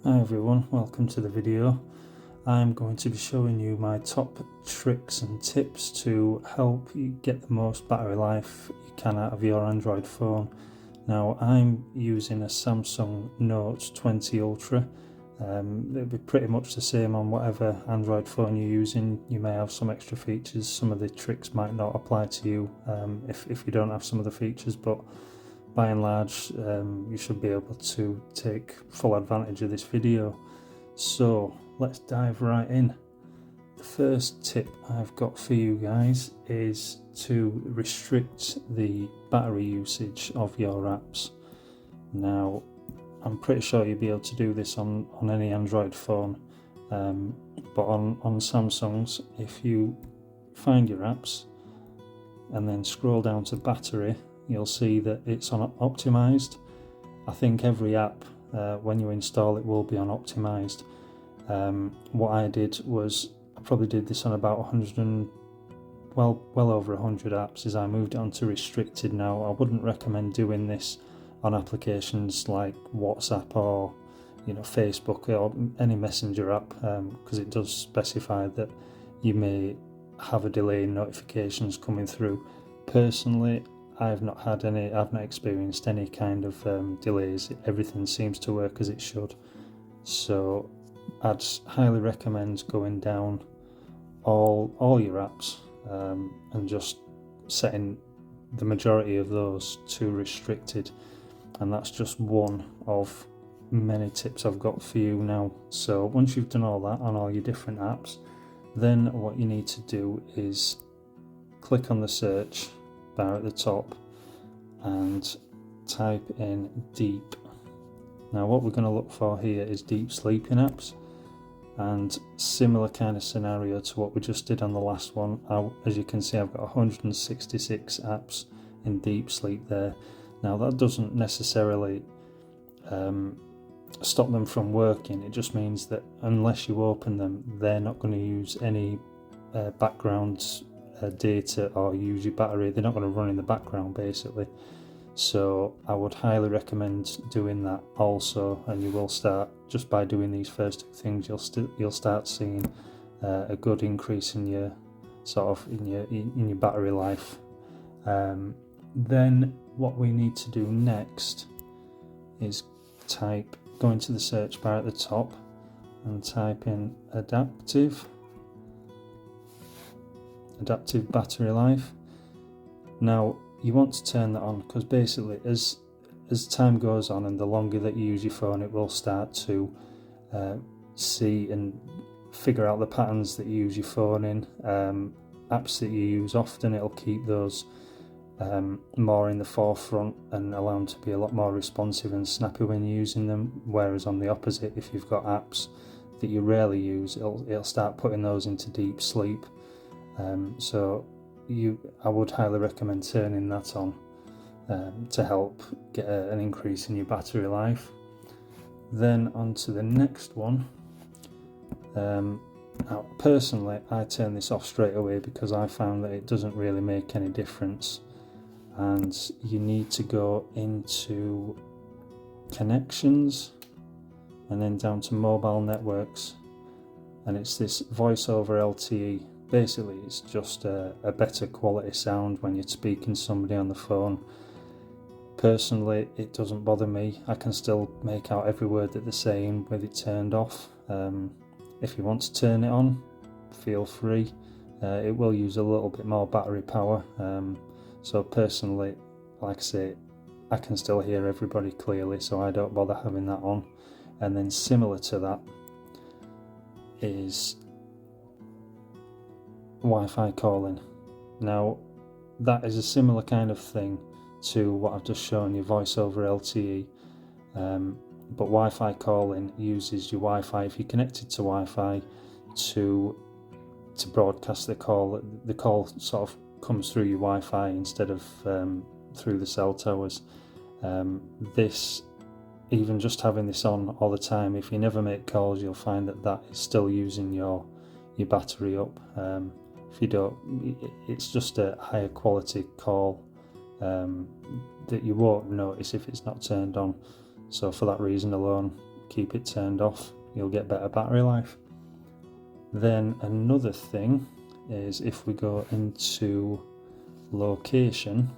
Hi everyone, welcome to the video. I'm going to be showing you my top tricks and tips to help you get the most battery life you can out of your Android phone. Now I'm using a Samsung Note 20 Ultra. It'll be pretty much the same on whatever Android phone you're using. You may have some extra features, some of the tricks might not apply to you if you don't have some of the features, but by and large you should be able to take full advantage of this video. So let's dive right in. The first tip I've got for you guys is to restrict the battery usage of your apps. Now I'm pretty sure you'll be able to do this on any Android phone, but on Samsung's, if you find your apps and then scroll down to battery, you'll see that it's on optimized. I think every app, when you install it, will be on optimized. What I did was, I probably did this on about 100 and well over 100 apps, is I moved it onto restricted. Now I wouldn't recommend doing this on applications like WhatsApp or Facebook or any messenger app, because it does specify that you may have a delay in notifications coming through. Personally, I've not experienced any kind of delays. Everything seems to work as it should. So I'd highly recommend going down all your apps and just setting the majority of those to restricted. And that's just one of many tips I've got for you now. So once you've done all that on all your different apps, then what you need to do is click on the search bar at the top and type in deep. Now what we're going to look for here is deep sleeping apps, and similar kind of scenario to what we just did on the last one. As you can see, I've got 166 apps in deep sleep there. Now that doesn't necessarily stop them from working. It just means that unless you open them, they're not going to use any background data or use your battery. They're not going to run in the background basically. So I would highly recommend doing that also, and you will start, just by doing these first two things, you'll start seeing a good increase in your in your battery life. Then what we need to do next is go into the search bar at the top and type in adaptive battery life. Now you want to turn that on, because basically as time goes on and the longer that you use your phone, it will start to see and figure out the patterns that you use your phone in. Apps that you use often, it'll keep those more in the forefront and allow them to be a lot more responsive and snappy when you're using them, whereas on the opposite, if you've got apps that you rarely use, it'll start putting those into deep sleep. So I would highly recommend turning that on to help get an increase in your battery life. Then on to the next one. Now personally, I turn this off straight away because I found that it doesn't really make any difference, and you need to go into connections and then down to mobile networks, and it's this voice over LTE. Basically it's just a better quality sound when you're speaking to somebody on the phone. Personally, it doesn't bother me. I can still make out every word that they're saying with it turned off. If you want to turn it on, feel free. It will use a little bit more battery power, so personally, like I say, I can still hear everybody clearly, so I don't bother having that on. And then similar to that is Wi-Fi calling. Now that is a similar kind of thing to what I've just shown you, voice over LTE, but Wi-Fi calling uses your Wi-Fi, if you're connected to Wi-Fi, to broadcast the call. The call sort of comes through your Wi-Fi instead of through the cell towers. Even just having this on all the time, if you never make calls, you'll find that is still using your battery up. If you don't, it's just a higher quality call that you won't notice if it's not turned on. So for that reason alone, keep it turned off, you'll get better battery life. Then another thing is if we go into location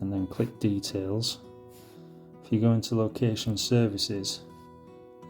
and then click details, if you go into location services,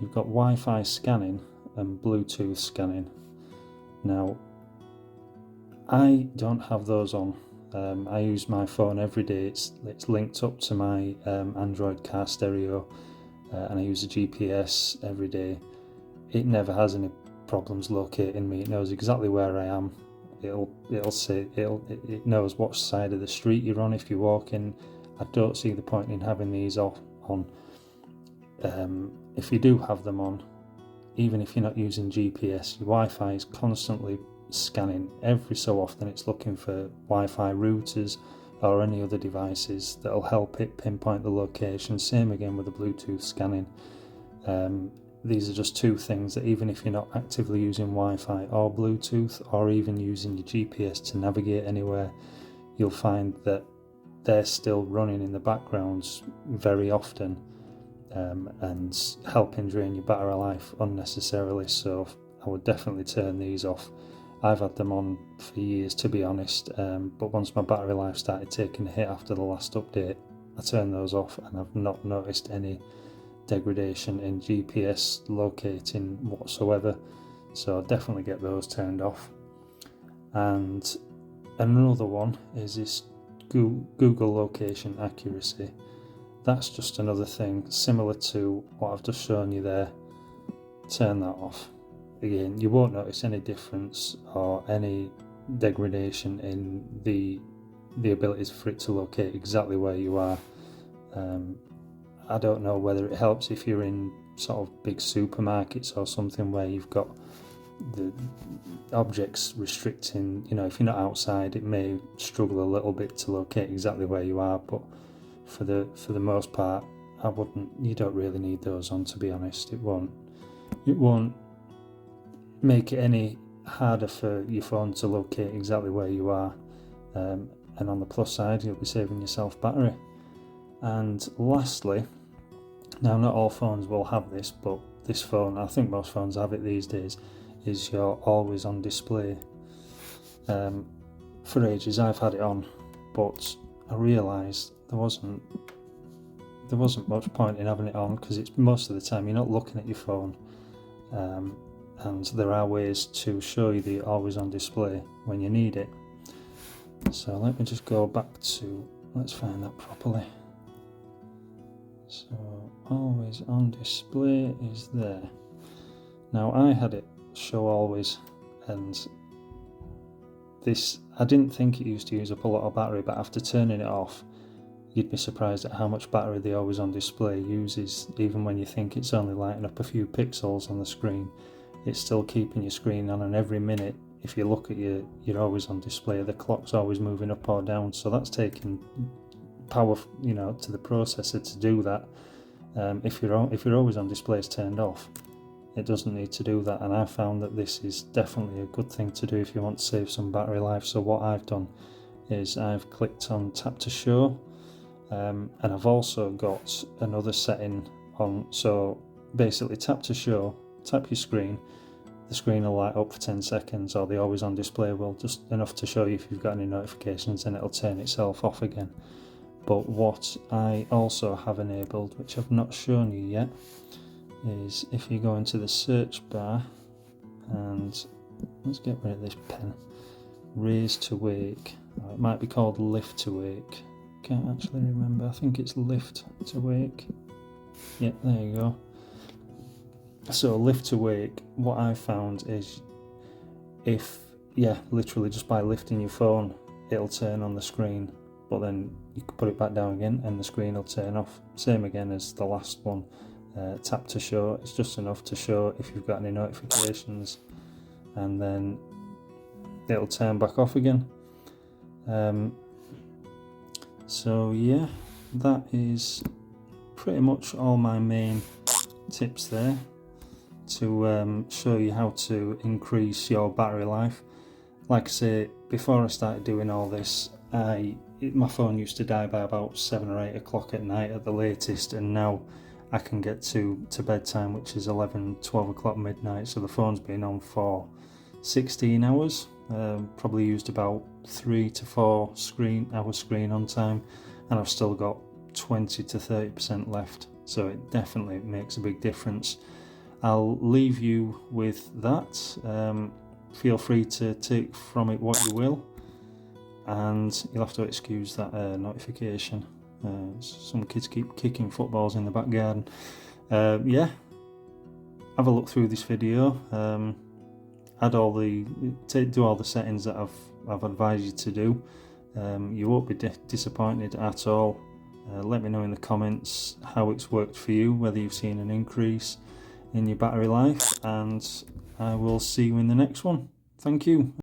you've got Wi-Fi scanning and Bluetooth scanning. Now, I don't have those on. I use my phone every day. It's linked up to my Android car stereo, and I use a GPS every day. It never has any problems locating me. It knows exactly where I am. It knows what side of the street you're on if you're walking. I don't see the point in having these on. If you do have them on, even if you're not using GPS, your Wi-Fi is constantly scanning. Every so often it's looking for Wi-Fi routers or any other devices that'll help it pinpoint the location. Same again with the Bluetooth scanning. These are just two things that even if you're not actively using Wi-Fi or Bluetooth, or even using your GPS to navigate anywhere, you'll find that they're still running in the backgrounds very often, and helping drain your battery life unnecessarily. So I would definitely turn these off. I've had them on for years, to be honest, but once my battery life started taking a hit after the last update, I turned those off, and I've not noticed any degradation in GPS locating whatsoever. So definitely get those turned off. And another one is this Google location accuracy. That's just another thing similar to what I've just shown you there. Turn that off. Again, you won't notice any difference or any degradation in the abilities for it to locate exactly where you are. I don't know whether it helps if you're in sort of big supermarkets or something where you've got the objects restricting, if you're not outside, it may struggle a little bit to locate exactly where you are, but for the most part, you don't really need those on, to be honest. It won't make it any harder for your phone to locate exactly where you are, and on the plus side, you'll be saving yourself battery. And lastly, now not all phones will have this, but this phone, I think most phones have it these days, is your always on display. For ages I've had it on, but I realised there wasn't much point in having it on, because it's most of the time you're not looking at your phone, and there are ways to show you the always on display when you need it. So let me just go back to, let's find that properly. So always on display is there. Now I had it show always, and this, I didn't think it used to use up a lot of battery, but after turning it off, you'd be surprised at how much battery the always on display uses. Even when you think it's only lighting up a few pixels on the screen, it's still keeping your screen on, and every minute if you look at your always on display, the clock's always moving up or down, so that's taking power to the processor to do that. If your always on display is turned off, it doesn't need to do that, and I found that this is definitely a good thing to do if you want to save some battery life. So what I've done is I've clicked on tap to show, and I've also got another setting on. So basically, tap to show, tap your screen, the screen will light up for 10 seconds, or the always on display will, just enough to show you if you've got any notifications, and it'll turn itself off again. But what I also have enabled, which I've not shown you yet, is if you go into the search bar, and let's get rid of this pen, raise to wake, or it might be called lift to wake, can't actually remember, I think it's lift to wake, yeah, there you go. So lift to wake, what I found is literally just by lifting your phone, it'll turn on the screen, but then you can put it back down again and the screen will turn off. Same again as the last one. Tap to show, it's just enough to show if you've got any notifications, and then it'll turn back off again. So yeah, that is pretty much all my main tips there to show you how to increase your battery life. Like I say, before I started doing all this, my phone used to die by about 7 or 8 o'clock at night at the latest, and now I can get to bedtime, which is 11, 12 o'clock midnight. So the phone's been on for 16 hours. Probably used about 3 to 4 hour screen on time, and I've still got 20 to 30% left. So it definitely makes a big difference. I'll leave you with that. Feel free to take from it what you will, and you'll have to excuse that notification. Some kids keep kicking footballs in the back garden. Yeah, have a look through this video. Do all the settings that I've advised you to do. You won't be disappointed at all. Let me know in the comments how it's worked for you, whether you've seen an increase in your battery life, and I will see you in the next one. Thank you.